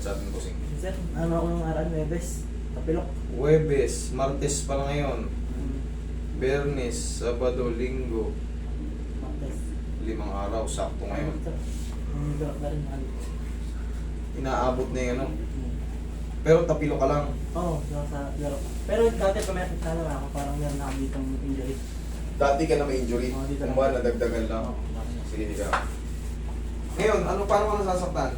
sa atin, bossing? Sir, ano ako ng araw, Webes? Tapilok. Huwebes, Martes pa lang ngayon. Bernes, Sabado, Linggo. Martes. 5 araw, sakto ngayon. Nagdurok na rin. Inaabot na yung ano. Pero tapilo ka lang. Oo, sa laro. Pero dati pumapit na lang ako, parang meron na ako ditong injury. Dati ka na may injury. Oo, dito Kung lang. ba, nadagdagan lang. Oo, bakit na. Sige, di ka. Ngayon, paano ka nasasaktan?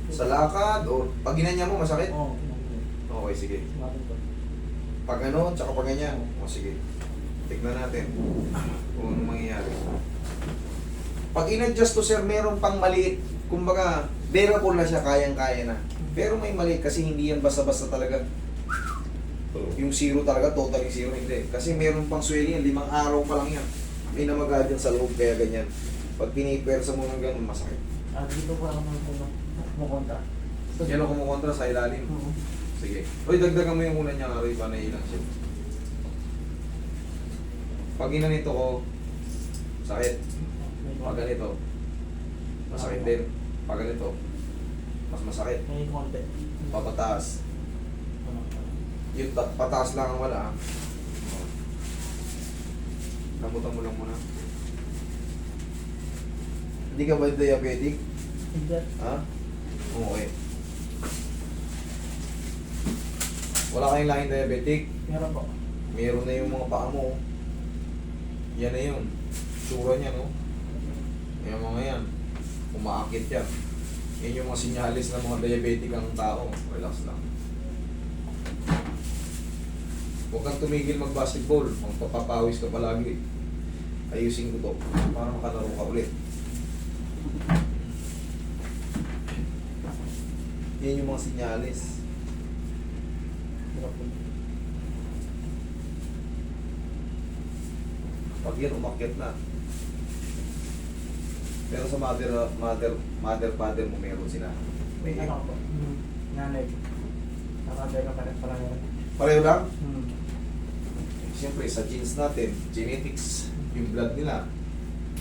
Sa lakad o pag ginanya mo, masakit? Oo, pinag-injury. Okay, sige. Sumatin ko. Pag ano, tsaka pag ganyan. O sige. Tignan natin kung ano mangyayari. Pag in-adjust to, sir, meron pang maliit. Kumbaga, bearable na siya, kayang-kaya na. Pero may maliit kasi hindi yan basta-basta talaga. Yung zero talaga, totally zero, hindi. Kasi meron pang swelling yan, 5 araw pa lang yan. May namaga dyan sa loob, kaya ganyan. Pag pinipersa mo ng ganun, masakit. Dito po ako kumukontra. Yan ang kumukontra sa ilalim. Oo. Sige. Uy, dagdagan mo yung unan niya, Aroy, pa na ilang siya. Pag inanito ko, sakit. Pag ganito, masakit din. Pag ganito, mas masakit. May konti. Papataas. Yung pataas lang ang wala. Nabutan mo lang muna. Hindi ka ba diabetic? Hindi. Ha? Okay. Wala kayong lahing diabetic? Meron po. Meron na yung mga paa mo. Yan na yun. Tsura niya, no? Yung mga yan. Umaakit yan. Yan yung mga sinyalis ng mga diabetic ang tao. Relax lang. Huwag kang tumigil mag-basketball. Magpapapawis ka palagi. Ayusin ko to para makalaro ka ulit. Yan yung mga sinyalis. Pag yan, umakyat na. Pero sa father mo meron sila. May Ano po? Nanay. Nakabay ka pa rin pala meron. pareho lang. Hmm. Siyempre, sa genes natin, genetics, yung blood nila,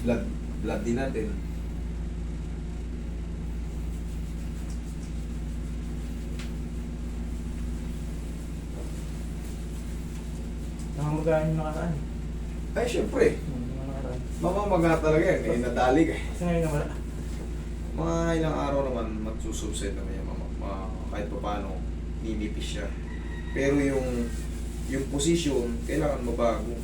blood din natin. Namamagaan yung nakaraan. Ay, siyempre, Yung nakaraan. mamamaga talaga yan, eh, nadalig eh. Kasi ngayon nawala. Mga ilang araw naman, magsusubside naman yan, kahit pa paano, ninipis siya. Pero yung position, kailangan mabago.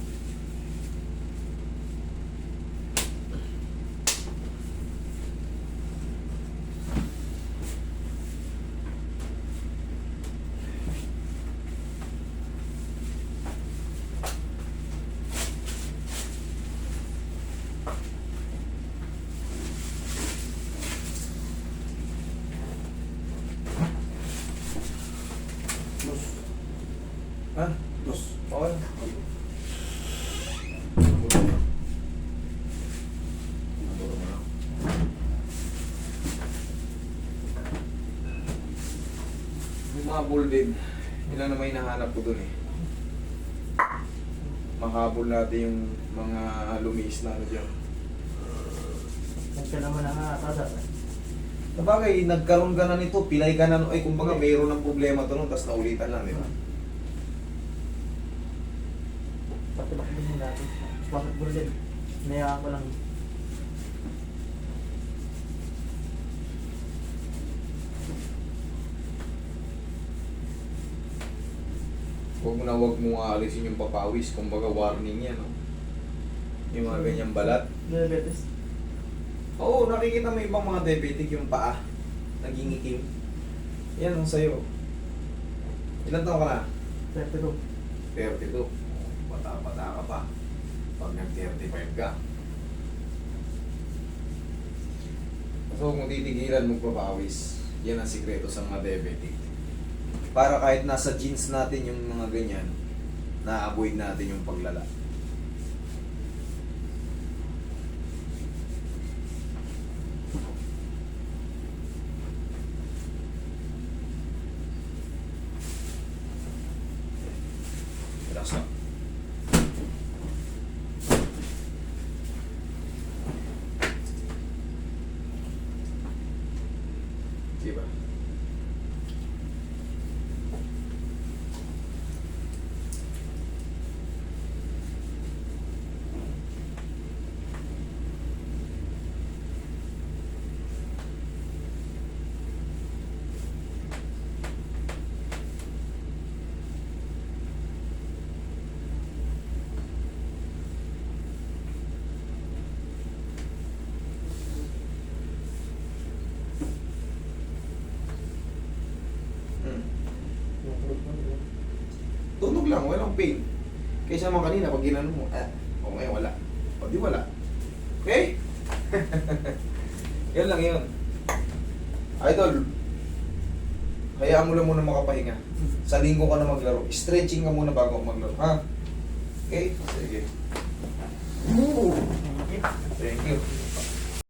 Ha? Dos. Okay. Yung mga buldin, ilan naman hinahanap ko dun eh. Makahabol natin yung mga lumiis na ano dyan. Nagka naman ang nakasasat. Sabagay, nagkaroon ka na nito, pilay ka na, ay kumbaga mayroon ng problema to nun, tapos naulitan lang, di ba? Tapilok din yung dati. Basketball din. Nayaan ko lang. Huwag mo aalisin yung papawis, kumbaga warning yan, no? Yung mga ganyang balat. Diabetes. Oo, nakikita mo ibang mga diabetic yung paa, naging itim. Yan ang sayo. Ilan taon ka na? 32. 32. Bata-bata ka pa. Pag nag-35 ka. So kung titigilan magpapawis, yan ang sikreto sa mga diabetic. Para kahit nasa genes natin yung mga ganyan, na-avoid natin yung paglala. Relax lang. Diba? lang, walang pain. Kaysa naman kanina, pag ginano mo, o ngayon wala. O di wala. Okay? Yan lang yun. Idol, hayaan mo lang muna makapahinga. Sa linggo ka na maglaro. Stretching ka muna bago maglaro. Ha? Okay? Sige. Thank you. Thank you.